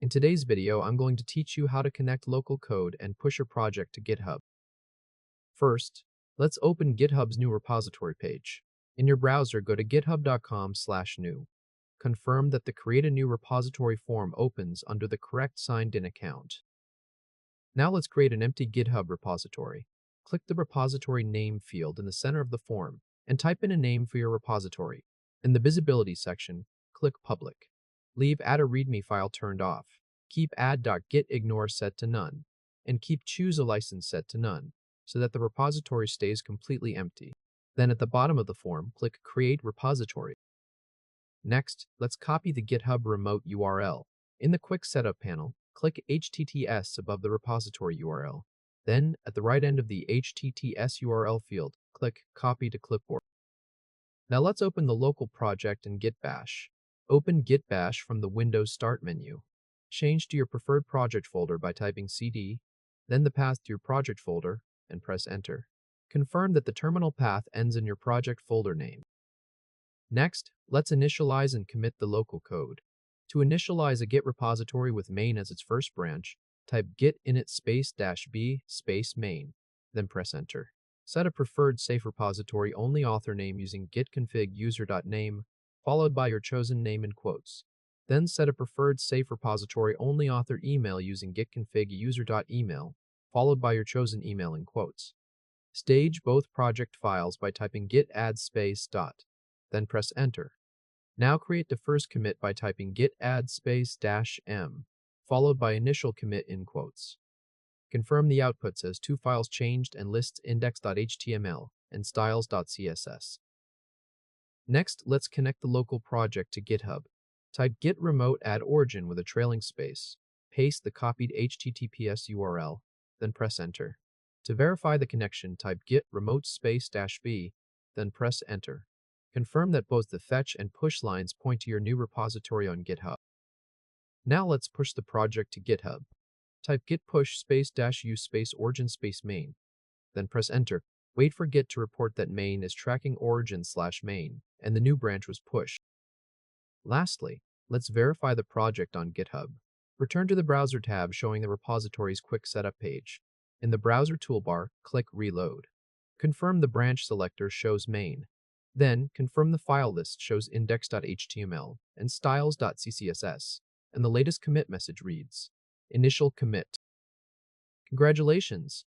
In today's video, I'm going to teach you how to connect local code and push your project to GitHub. First, let's open GitHub's new repository page. In your browser, go to github.com/new. Confirm that the Create a New Repository form opens under the correct signed-in account. Now let's create an empty GitHub repository. Click the repository name field in the center of the form and type in a name for your repository. In the visibility section, click Public. Leave Add a README file turned off. Keep add.gitignore set to none, and keep Choose a license set to none, so that the repository stays completely empty. Then at the bottom of the form, click Create Repository. Next, let's copy the GitHub remote URL. In the Quick Setup panel, click HTTPS above the repository URL. Then, at the right end of the HTTPS URL field, click Copy to Clipboard. Now let's open the local project in Git Bash. Open Git Bash from the Windows Start menu. Change to your preferred project folder by typing cd, then the path to your project folder, and press Enter. Confirm that the terminal path ends in your project folder name. Next, let's initialize and commit the local code. To initialize a Git repository with main as its first branch, type git init -b main, then press Enter. Set a preferred safe repository only author name using git config user.name, followed by your chosen name in quotes. Then set a preferred safe repository only author email using git config user.email, followed by your chosen email in quotes. Stage both project files by typing git add space dot, then press Enter. Now create the first commit by typing git add space -m, followed by initial commit in quotes. Confirm the output says two files changed and lists index.html and styles.css. Next, let's connect the local project to GitHub. Type git remote add origin with a trailing space. Paste the copied HTTPS URL, then press Enter. To verify the connection, type git remote space -b, then press Enter. Confirm that both the fetch and push lines point to your new repository on GitHub. Now let's push the project to GitHub. Type git push space -u space origin space main, then press Enter. Wait for Git to report that main is tracking origin/main, and the new branch was pushed. Lastly, let's verify the project on GitHub. Return to the Browser tab showing the repository's quick setup page. In the Browser toolbar, click Reload. Confirm the branch selector shows main. Then, confirm the file list shows index.html and styles.css, and the latest commit message reads, Initial commit. Congratulations!